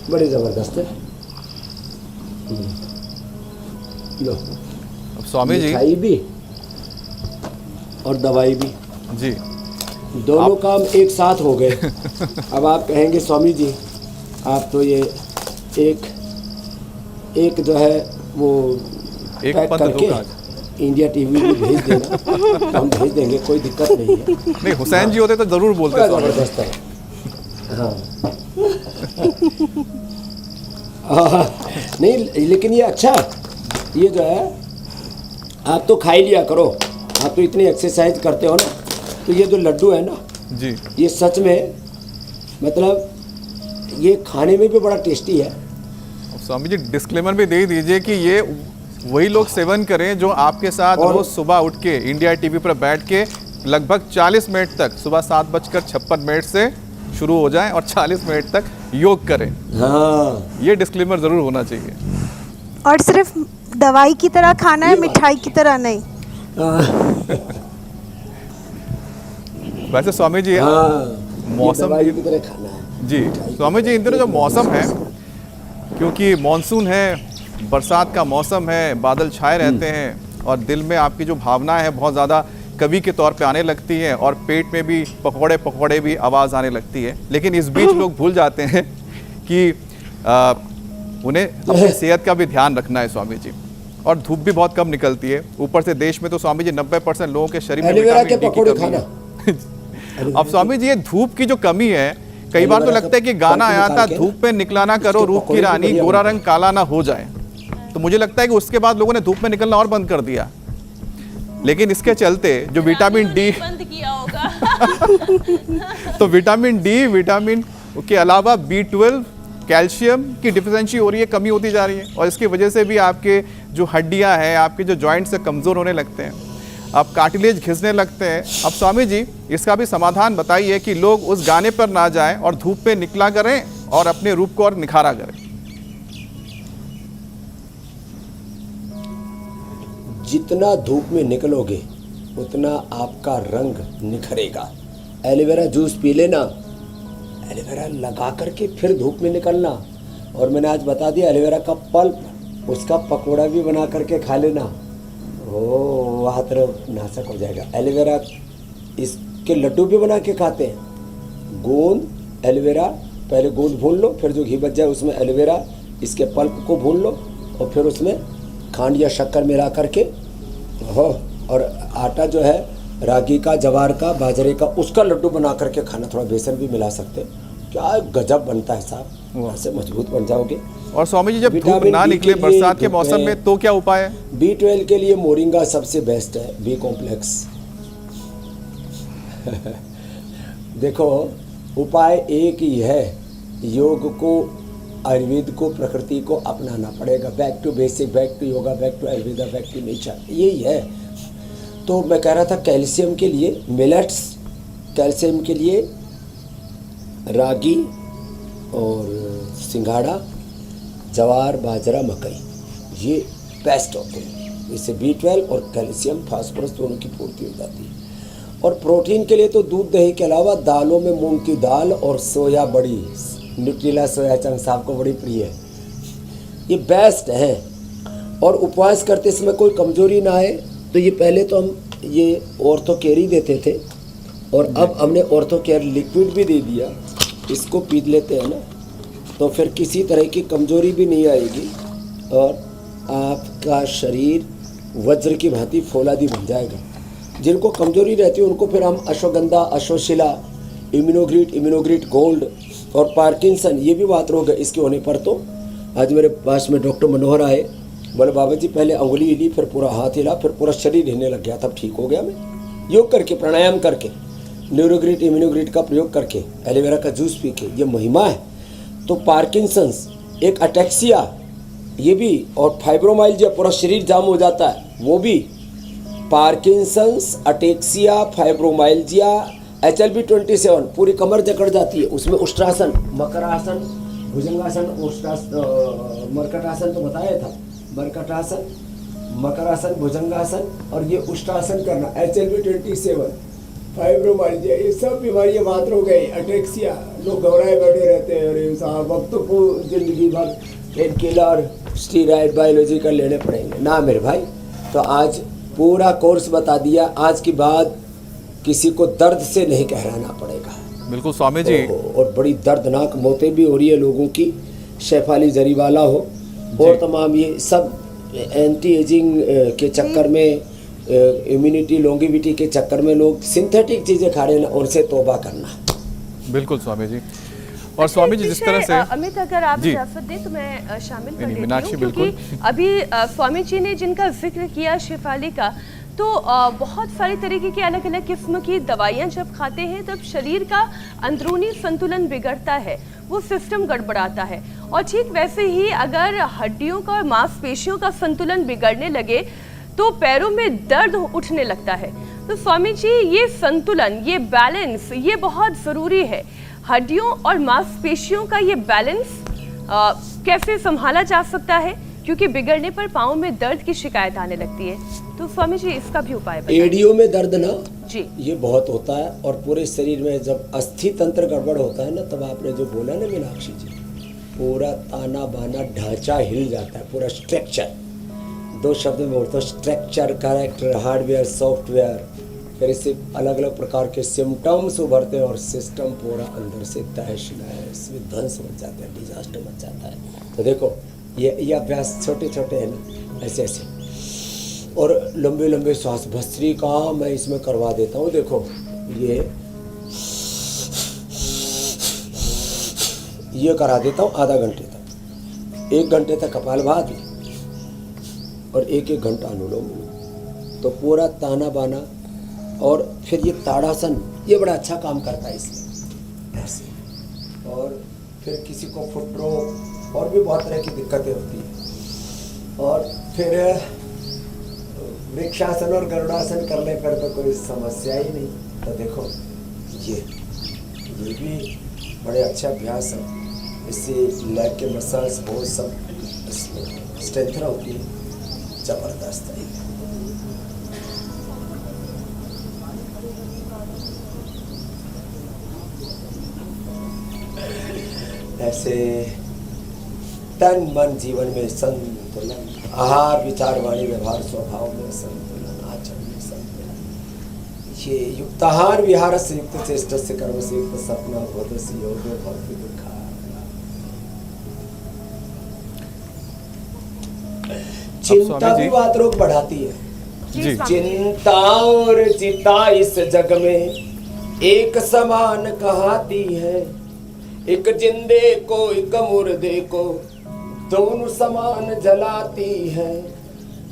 बड़े ज़बरदस्त है। लो अब स्वामी जी, मिठाई भी और दवाई भी जी, दोनों काम एक साथ हो गए। अब आप कहेंगे स्वामी जी आप तो ये एक जो है वो एक पैक करके इंडिया टीवी में भेज देना, हम भेज देंगे, कोई दिक्कत नहीं है। नहीं हुसैन जी होते तो जरूर बोलते बड़ा स्वामी जी। ज़बरदस्त है। हाँ नहीं, लेकिन ये अच्छा, ये जो है आप तो खा ही लिया करो, आप तो इतनी एक्सरसाइज करते हो ना, तो ये जो लड्डू है ना जी, ये सच में मतलब ये खाने में भी बड़ा टेस्टी है। स्वामी जी डिस्क्लेमर भी दे दीजिए कि ये वही लोग सेवन करें जो आपके साथ और रोज सुबह उठ के इंडिया टीवी पर बैठ के लगभग 40 मिनट तक सुबह 7:56 से शुरू हो जाएं और 40 मिनट तक योग करें। हाँ ये डिस्क्लेमर ज़रूर होना चाहिए। और सिर्फ दवाई की तरह खाना है, मिठाई की तरह नहीं। वैसे स्वामी जी मौसम दवाई की तरह खाना है जी, स्वामी जी इन दिनों जो मौसम है, क्योंकि मॉनसून है, बरसात का मौसम है, बादल छाए रहते हैं और दिल में आपकी जो भावनाएं हैं बहुत ज़्यादा कवि के तौर पे आने लगती हैं और पेट में भी पकौड़े पकौड़े भी आवाज़ आने लगती है। लेकिन इस बीच लोग भूल जाते हैं कि उन्हें अपनी सेहत का भी ध्यान रखना है स्वामी जी। और धूप भी बहुत कम निकलती है, ऊपर से देश में तो स्वामी जी 90% लोगों के शरीर में एलोवेरा के विटामिन डी की पकौड़े कमी खाना। है। अब स्वामी जी ये धूप की जो कमी है, कई बार तो लगता है कि गाना आया था धूप पे निकला ना करो रूप की रानी, गोरा रंग काला ना हो जाए। तो मुझे लगता है कि उसके बाद लोगों ने धूप में निकलना और बंद कर दिया। लेकिन इसके चलते जो विटामिन डी बंद किया होगा। तो विटामिन डी, विटामिन के अलावा B12, कैल्शियम की डिफिशिएंसी हो रही है, कमी होती जा रही है और इसकी वजह से भी आपके जो हड्डियां हैं, आपके जो जॉइंट्स से कमज़ोर होने लगते हैं, आप कार्टिलेज घिसने लगते हैं। अब स्वामी जी इसका भी समाधान बताइए कि लोग उस गाने पर ना जाएं और धूप पे निकला करें और अपने रूप को और निखारा करें। जितना धूप में निकलोगे उतना आपका रंग निखरेगा। एलोवेरा जूस पी लेना, एलोवेरा लगा करके फिर धूप में निकलना। और मैंने आज बता दिया एलोवेरा का पल्प, उसका पकोड़ा भी बना करके खा लेना। ओ वह तरफ नाशक हो जाएगा। एलोवेरा इसके लड्डू भी बना के खाते हैं। गोंद एलोवेरा, पहले गोंद भून लो, फिर जो घी बच जाए उसमें एलोवेरा इसके पल्प को भून लो और फिर उसमें खांड या शक्कर मिला करके हो, और आटा जो है रागी का, जवार का, बाजरे का, उसका लड्डू बना करके खाना। थोड़ा बेसन भी मिला सकते हैं। क्या गजब बनता है साहब, ऐसे मजबूत बन जाओगे। और स्वामी जी जब धूप विटामिन ना डी निकले के लिए बरसात के धूप मौसम है। में तो क्या उपाय है? B12 के लिए मोरिंगा सबसे बेस्ट है, B कॉम्प्लेक्स। देखो उपाय एक ही है, योग को, आयुर्वेद को, प्रकृति को अपनाना पड़ेगा। Back to basic, back to yoga, back to Ayurveda, back to nature, यही है। तो मैं कह रहा था कैल्शियम के लिए मिलेट्स, कैल्शियम के लिए रागी और सिंघाड़ा, जवार, बाजरा, मकई, ये बेस्ट होते हैं। इससे B12 और कैल्शियम, फास्फोरस दोनों की पूर्ति हो जाती है। और प्रोटीन के लिए तो दूध दही के अलावा दालों में मूंग की दाल और सोया बड़ी, न्यूट्रिला सोया चंक साहब को बड़ी प्रिय है, ये बेस्ट है। और उपवास करते समय कोई कमजोरी ना आए तो ये पहले तो हम ये ऑर्थो केयर ही देते थे और अब हमने ऑर्थो केयर लिक्विड भी दे दिया। इसको पी लेते हैं ना तो फिर किसी तरह की कमजोरी भी नहीं आएगी और आपका शरीर वज्र की भांति फौलादी बन जाएगा। जिनको कमजोरी रहती है उनको फिर हम अश्वगंधा, अश्वशिला, इम्यूनोग्रिट गोल्ड और पार्किंसन, ये भी बात रोग है इसके होने पर। तो आज मेरे पास में डॉक्टर मनोहर आए, बोले बाबा जी पहले अंगुली हिली, फिर पूरा हाथ हिला, फिर पूरा शरीर हिलने लग गया, तब ठीक हो गया मैं। योग करके, प्राणायाम करके, न्यूरोग्रिट, इम्यूनोग्रिट का प्रयोग करके, एलोवेरा का जूस पी के, ये महिमा है। तो पार्किंसंस, एक अटैक्सिया, ये भी, और फाइब्रोमाइल्जिया, पूरा शरीर जाम हो जाता है, वो भी। पार्किंसंस, अटैक्सिया, फाइब्रोमाइल्जिया, HLB27, पूरी कमर जकड़ जाती है, उसमें उष्ट्रासन, मकरासन, भुजंगासन, मरकटासन तो बताया था, मरकटासन, मकरासन, भुजंगासन और ये उष्ट्रासन करना। HLB27, फाइब्रोमाइल्जिया, ये सब बीमारियां बात हो गई। अटैक्सिया, लोग घबराए बैठे रहते हैं, अरे साहब अब तो जिंदगी भर पेन किलर, स्टीरॉयड, बायोलॉजिकल लेने पड़ेंगे ना मेरे भाई। तो आज पूरा कोर्स बता दिया, आज के बाद किसी को दर्द से नहीं कहराना पड़ेगा। बिल्कुल स्वामी जी। और बड़ी दर्दनाक मौतें भी हो रही है लोगों की, शेफाली जरीवाला हो और तमाम ये सब एंटी एजिंग के चक्कर में, इम्यूनिटी, लॉन्गिविटी के चक्कर में लोग सिंथेटिक चीज़ें खा रहे हैं, उनसे तौबा करना। बिल्कुल स्वामी जी। और स्वामी जी जिस तरह से अमित, अगर आप जी। इजाजत दें तो मैं शामिल कर नहीं, देती मीनाक्षी, हूँ, क्योंकि बिल्कुल। अभी स्वामी जी ने जिनका जिक्र किया शेफाली का, तो बहुत सारी तरीके की अलग अलग किस्म की दवाइयाँ जब खाते हैं तब शरीर का अंदरूनी संतुलन बिगड़ता है, वो सिस्टम गड़बड़ाता है। और ठीक वैसे ही अगर हड्डियों का और मांसपेशियों का संतुलन बिगड़ने लगे तो पैरों में दर्द उठने लगता है। तो स्वामी जी ये संतुलन, ये बैलेंस, ये बहुत ज़रूरी है। हड्डियों और मांसपेशियों का ये बैलेंस कैसे संभाला जा सकता है, क्योंकि बिगड़ने पर पाँव में दर्द की शिकायत आने लगती है। तो स्वामी जी इसका भी उपाय बताइए। एड़ियों में दर्द ना जी ये बहुत होता है, और पूरे शरीर में जब अस्थि तंत्र गड़बड़ होता है ना, तब आपने जो बोला ना मीनाक्षी जी, पूरा ताना बाना ढांचा हिल जाता है, पूरा स्ट्रक्चर। 2 शब्द में बोलता हूँ, स्ट्रक्चर, कैरेक्टर, हार्डवेयर, सॉफ्टवेयर, फिर इससे अलग अलग प्रकार के सिम्टम्स उभरते हैं और सिस्टम पूरा अंदर से तहस नहस विध्वंस मच जाता है, डिजास्टर मच जाता है। तो देखो ये अभ्यास छोटे छोटे हैं ना, ऐसे ऐसे, और लंबे लंबे श्वास, भस्त्रिका मैं इसमें करवा देता हूँ। देखो ये करा देता हूँ आधा घंटे तक, 1 घंटे तक कपालभाति और 1-1 घंटा अनुलोम विलोम, तो पूरा ताना बाना। और फिर ये ताड़ासन, ये बड़ा अच्छा काम करता है इसमें ऐसे। और फिर किसी को फुटरो और भी बहुत तरह की दिक्कतें होती हैं। और फिर वृक्षासन और गरुड़ासन करने पर तो कोई समस्या ही नहीं। तो देखो ये भी बड़े अच्छे अभ्यास हैं, इससे लेग के मसल्स बहुत सब स्ट्रेंथन होती है, जबरदस्त है। ऐसे तन मन जीवन में संतुलन, आहार विचार वाणी व्यवहार स्वभाव में संतुलन, आचरण में संतुलन, ये युक्ताहार विहार से युक्त चेष्ट से कर्म से युक्त सपना बोध से योग भक्ति दुखा। चिंता भी वात रोग बढ़ाती है। जी चिंता और चिता इस जग में एक समान कहाती है, एक जिंदे को एक मुर्दे को दोनों समान जलाती है।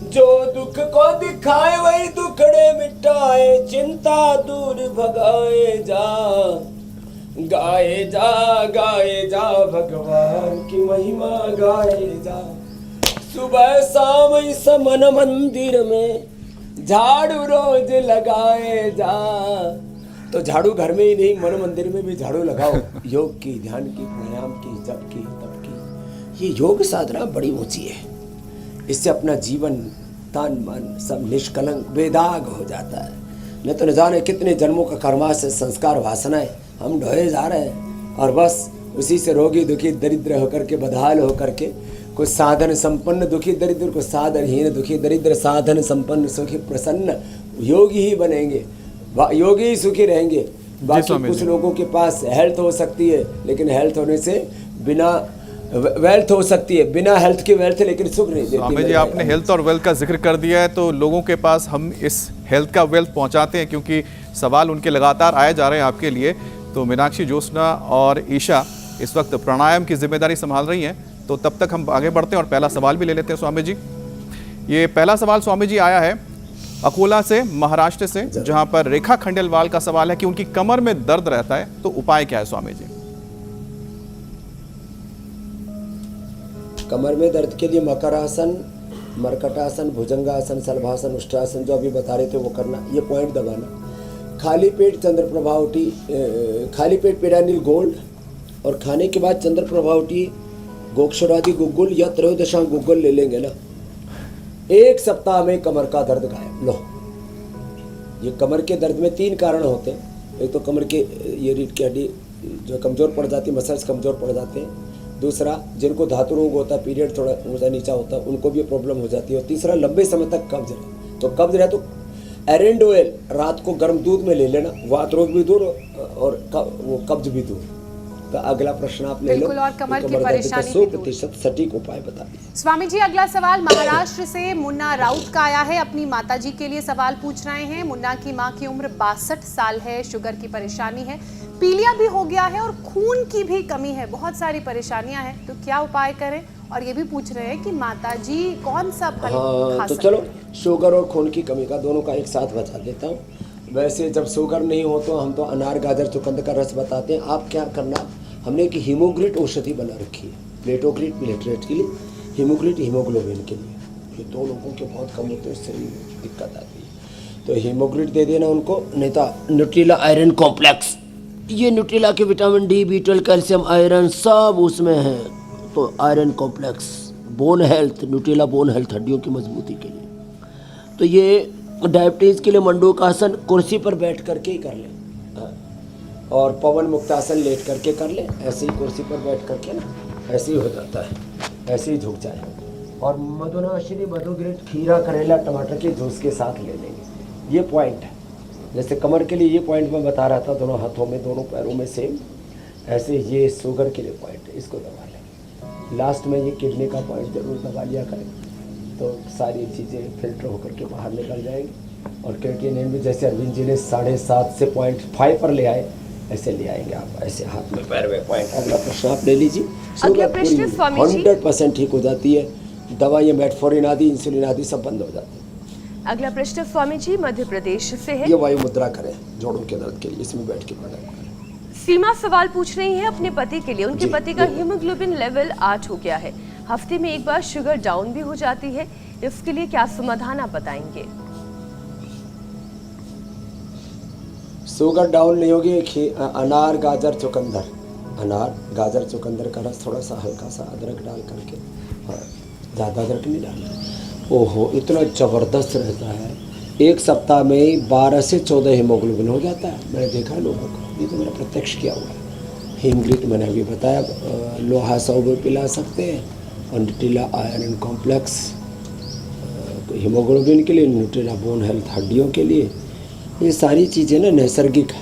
जो दुख को दिखाए वही दुखड़े मिटाए, चिंता दूर भगाए जा, गाए जा भगवान की महिमा गाए जा। सुबह शाम इस मन मंदिर में झाड़ू रोज लगाए जा। तो झाड़ू घर में ही नहीं, मन मंदिर में भी झाड़ू लगाओ। योग की, ध्यान की, प्राणायाम की, जप की, तप की, ये योग साधना बड़ी ऊंची है। इससे अपना जीवन तन मन सब निष्कलंक बेदाग हो जाता है। नहीं तो न जाने कितने जन्मों का कर्माशय संस्कार वासनाएं हम ढोए जा रहे हैं, और बस उसी से रोगी दुखी दरिद्र होकर के, बदहाल होकर के, कुछ साधन संपन्न दुखी दरिद्र, कुछ साधनहीन दुखी दरिद्र, साधन संपन्न सुखी प्रसन्न योगी ही बनेंगे, योगी ही सुखी रहेंगे। बाकी कुछ लोगों के पास हेल्थ हो सकती है, लेकिन हेल्थ होने से बिना वेल्थ हो सकती है, बिना हेल्थ के वेल्थ लेकिन सुख नहीं देती। स्वामी जी आपने हेल्थ और वेल्थ का जिक्र कर दिया है, तो लोगों के पास हम इस हेल्थ का वेल्थ पहुंचाते हैं, क्योंकि सवाल उनके लगातार आए जा रहे हैं आपके लिए। तो मीनाक्षी, ज्योत्सना और ईशा इस वक्त प्राणायाम की जिम्मेदारी संभाल रही हैं, तो तब तक हम आगे बढ़ते हैं और पहला सवाल भी ले लेते हैं स्वामी जी। ये पहला सवाल स्वामी जी आया है अकोला से, महाराष्ट्र से, जहां पर रेखा खंडेलवाल का सवाल है कि उनकी कमर में दर्द रहता है, तो उपाय क्या है स्वामी जी? कमर में दर्द के लिए मकरासन, मरकटासन, भुजंगासन, सलभासन, उष्ट्रासन जो अभी बता रहे थे वो करना। ये पॉइंट दबाना। खाली पेट चंद्र प्रभावटी, खाली पेट पेरानिल गोल्ड, और खाने के बाद चंद्र प्रभावटी गोक्षरादि गुग्गुल या त्रयोदशा गुग्गुल ले लेंगे ना, 1 सप्ताह में कमर का दर्द गायब। लो, ये कमर के दर्द में 3 कारण होते हैं। एक तो कमर के ये रीढ़ की हड्डी जो कमज़ोर पड़ जाती है, मसल्स कमज़ोर पड़ जाते हैं। दूसरा, जिनको धातु रोग होता है, पीरियड थोड़ा ऊंचा नीचा होता है, उनको भी प्रॉब्लम हो जाती है। और तीसरा, लंबे समय तक कब्ज रहे। तो कब्ज रहे तो एरेंड ऑयल रात को गर्म दूध में ले लेना, वात रोग भी दूर और वो कब्ज भी दूर। तो अगला प्रश्न आप ले लो। बिल्कुल, और कमर की परेशानी 100% सटीक उपाय बता दीजिए स्वामी जी। अगला सवाल महाराष्ट्र से मुन्ना राउत का आया है, अपनी माताजी के लिए सवाल पूछ रहे हैं। मुन्ना की मां की उम्र 62 साल है, शुगर की परेशानी है, पीलिया भी हो गया है और खून की भी कमी है, बहुत सारी परेशानियां हैं, तो क्या उपाय करें? और ये भी पूछ रहे हैं कि माताजी कौन सा फल खा तो सकते चलो, शुगर और खून की कमी का दोनों का एक साथ बता देता हूँ। वैसे जब शुगर नहीं हो तो हम तो अनार गाजर चुकंद का रस बताते हैं। आप क्या करना, हमने एक हीमोग्लिट औषधि बना रखी है, प्लेटोग्लिट प्लेटलेट के लिए, हीमोग्लिट हीमोग्लोबिन के लिए। ये 2 लोगों के बहुत कम होते हैं, शरीर में दिक्कत आती है। तो हीमोग्लोबिन दे देना उनको, नहीं तो न्यूट्रिला आयरन कॉम्प्लेक्स, ये न्यूट्रिला के vitamin D, B12, calcium, iron सब उसमें है। तो iron complex, bone health, Nutrela bone health, हड्डियों की मजबूती के लिए। तो ये डायबिटीज़ के लिए मंडूकासन कुर्सी पर बैठ करके ही कर लें, और पवन मुक्तासन लेट करके कर ले। ऐसे ही कुर्सी पर बैठ करके ना ऐसे ही हो जाता है, ऐसे ही झुक जाए। और मधुनाशिनी, मधुग्रिट, खीरा, करेला, टमाटर के जूस के साथ ले लेंगे। ये पॉइंट है, जैसे कमर के लिए ये पॉइंट मैं बता रहा था, दोनों हाथों में, दोनों पैरों में सेम, ऐसे ये शुगर के लिए पॉइंट है, इसको दबा लेंगे। लास्ट में ये किडनी का पॉइंट जरूर दबा लिया करें, तो सारी चीज़ें फिल्टर होकर के बाहर निकल जाएंगी। और क्रिएटिनिन भी जैसे अरविंद जी ने 7.5 से 0.5 पर ले आए, ऐसे ले आएंगे आप, ऐसे हाथ में पैर में पॉइंट। अगला प्रश्न आप ले लीजिए। अगला प्रश्न स्वामी जी। 100% ठीक हो जाती है, दवाइयाँ मेटफोर्मिन आदि, इंसुलिन आदि सब बंद हो जाती है। अगला प्रश्न स्वामी जी मध्य प्रदेश से है। ये वायु मुद्रा करें जोड़ों के दर्द के लिए, इसमें बैठ के प्राणायाम करें। सीमा सवाल पूछ रही है अपने पति के लिए। उनके जी, पति का जी। हीमोग्लोबिन लेवल 8 हो गया है, हफ्ते में एक बार शुगर डाउन भी हो जाती है, इसके लिए क्या समाधान आप बताएंगे? शुगर डाउन नहीं होगी, अनार, गाजर, चुकंदर, अनार, गाजर, चुकंदर का रस, थोड़ा सा हल्का सा अदरक डाल करके, हाँ ज़्यादा अदरक नहीं डालना। ओहो, इतना ज़बरदस्त रहता है, एक सप्ताह में 12 से 14 हीमोग्लोबिन हो जाता है। मैंने देखा है लोगों को, ये तो मैंने प्रत्यक्ष किया हुआ है। हीमग्लिट मैंने अभी बताया, लोहा 100 भी पिला सकते हैं, और न्यूट्रिला आयरन कॉम्प्लेक्स हीमोग्लोबिन के लिए, न्यूट्रिला बोन हेल्थ हड्डियों के लिए। ये सारी चीज़ें ना नैसर्गिक है,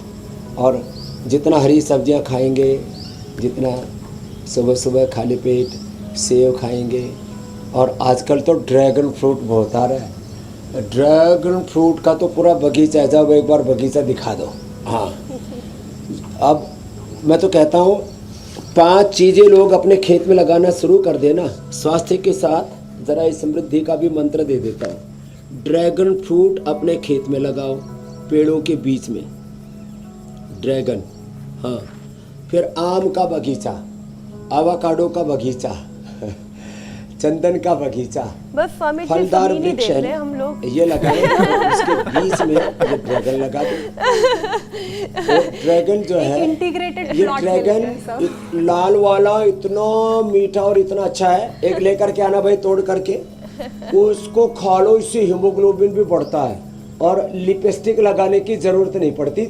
और जितना हरी सब्जियां खाएंगे, जितना सुबह सुबह खाली पेट सेव खाएंगे, और आजकल तो ड्रैगन फ्रूट बहुत आ रहा है, ड्रैगन फ्रूट का तो पूरा बगीचा है, जब एक बार बगीचा दिखा दो। हाँ, अब मैं तो कहता हूँ 5 चीज़ें लोग अपने खेत में लगाना शुरू कर देना, स्वास्थ्य के साथ ज़रा इस समृद्धि का भी मंत्र दे देता हूँ। ड्रैगन फ्रूट अपने खेत में लगाओ, पेड़ों के बीच में ड्रैगन, हाँ, फिर आम का बगीचा, आवाकाडो का बगीचा, चंदन का बगीचा, बस स्वामी जी फलदार जमीन ही वृक्ष देख है रहे हैं हम लोग। ये लगाए, उसके बीच में ये ड्रैगन लगा दो। और ड्रैगन जो है, इंटीग्रेटेड ये प्लॉट ड्रैगन लाल वाला इतना मीठा और इतना अच्छा है, एक लेकर के आना भाई तोड़ करके, उसको खा लो, इससे हीमोग्लोबिन भी बढ़ता है, और लिपस्टिक लगाने की जरूरत नहीं पड़ती।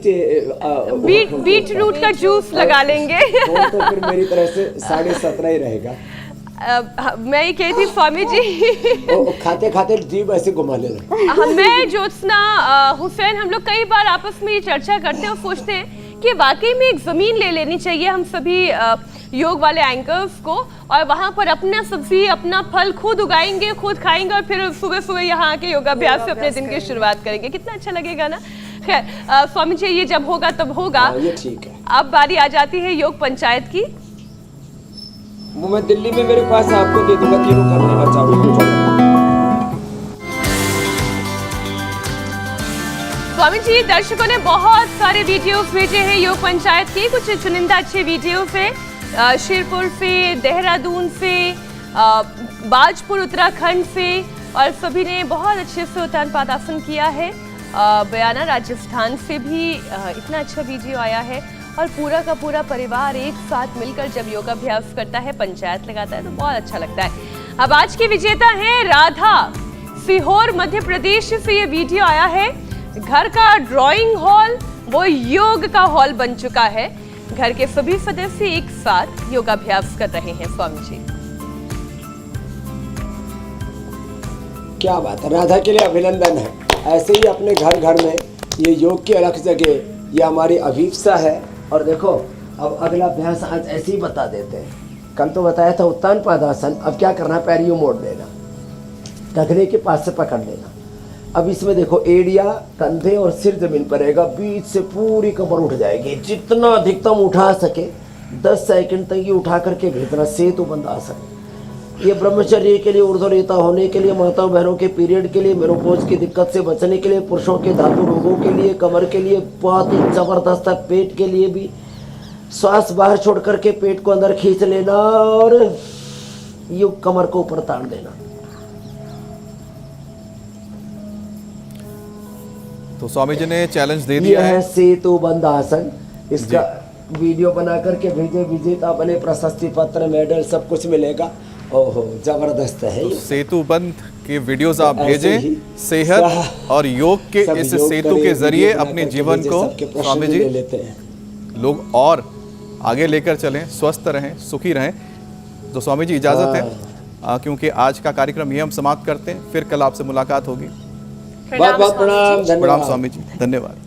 बीट रूट का जूस लगा लेंगे। तो फिर मेरी तरह से 17.5 ही रहेगा। मैं ये कही थी स्वामी जी, खाते खाते जीभ ऐसे घुमा लेना। मैं ज्योत्सना हुसैन, हम लोग कई बार आपस में ये चर्चा करते हैं और सोचते हैं कि वाकई में एक जमीन ले लेनी चाहिए हम सभी योग वाले एंकर्स को, और वहां पर अपना सब्जी, अपना फल खुद उगाएंगे, खुद खाएंगे, और फिर सुबह सुबह यहाँ आके योगाभ्यास से अपने दिन की शुरुआत करेंगे। कितना अच्छा लगेगा ना। खैर स्वामी जी, ये जब होगा तब होगा। ये ठीक है। अब बारी आ जाती है योग पंचायत की। मैं दिल्ली में मेरे पास आपको दे दूंगा, तीनों करने का चालू। स्वामी जी, दर्शकों ने बहुत सारे वीडियोस भेजे हैं योग पंचायत के, कुछ चुनिंदा अच्छे वीडियोस हैं शिरपुर से, देहरादून से, बाजपुर उत्तराखंड से, और सभी ने बहुत अच्छे से उत्तान पादासन किया है। बयाना राजस्थान से भी इतना अच्छा वीडियो आया है, और पूरा का पूरा परिवार एक साथ मिलकर जब योगाभ्यास करता है, पंचायत लगाता है, तो बहुत अच्छा लगता है। अब आज की विजेता है राधा, सीहोर मध्य प्रदेश से ये वीडियो आया है। घर का ड्राइंग हॉल वो योग का हॉल बन चुका है। घर के सभी सदस्य एक साथ योगाभ्यास कर रहे हैं। स्वामी जी, क्या बात है, राधा के लिए अभिनंदन है। ऐसे ही अपने घर घर में ये योग की अलग जगह, ये हमारी अभिप्सा है। और देखो, अब अगला अभ्यास आज ऐसे ही बता देते हैं। कल तो बताया था उत्तान पादासन, अब क्या करना है, पैर यूं मोड़ देना, गगने के पास से पकड़ लेना। अब इसमें देखो, एड़िया, कंधे और सिर जमीन पर रहेगा, बीच से पूरी कमर उठ जाएगी, जितना अधिकतम उठा सके 10 सेकंड तक ये उठा करके भेजना, सेतु बंद आसन। ये ब्रह्मचर्य के लिए, ऊर्ध्वरेता होने के लिए, माताओं बहनों के पीरियड के लिए, मेनोपॉज की दिक्कत से बचने के लिए, पुरुषों के धातु रोगों के लिए, कमर के लिए बहुत ही जबरदस्त है, पेट के लिए भी। श्वास बाहर छोड़ करके पेट को अंदर खींच लेना, और ये कमर को ऊपर तान देना। तो स्वामी जी ने चैलेंज दे ये दिया है है। सेतु बंद आसन। इसका वीडियो बना करके भेजे विजेता बने, प्रशस्ति पत्र, मेडल सब कुछ मिलेगा। ओहो जबरदस्त है तो ये। सेतु बंद के वीडियोस आप ऐसे भेजें, ही सेहत और योग के सब इस योग सेतु करें, के जरिए वीडियो बना अपने करके जीवन भेजें, को सबके प्रश्न स्वामी भी जी ले लेते हैं। लोग और आगे लेकर चलें, स्वस्थ रहें, सुखी रहें। तो स्वामी जी इजाजत है, क्योंकि आज का कार्यक्रम ये हम समाप्त करते हैं। फिर कल आपसे मुलाकात होगी। प्रणाम बहुत बहुत स्वामी जी। प्रणाम, प्रणाम धन्यवाद। स्वामी जी, धन्यवाद।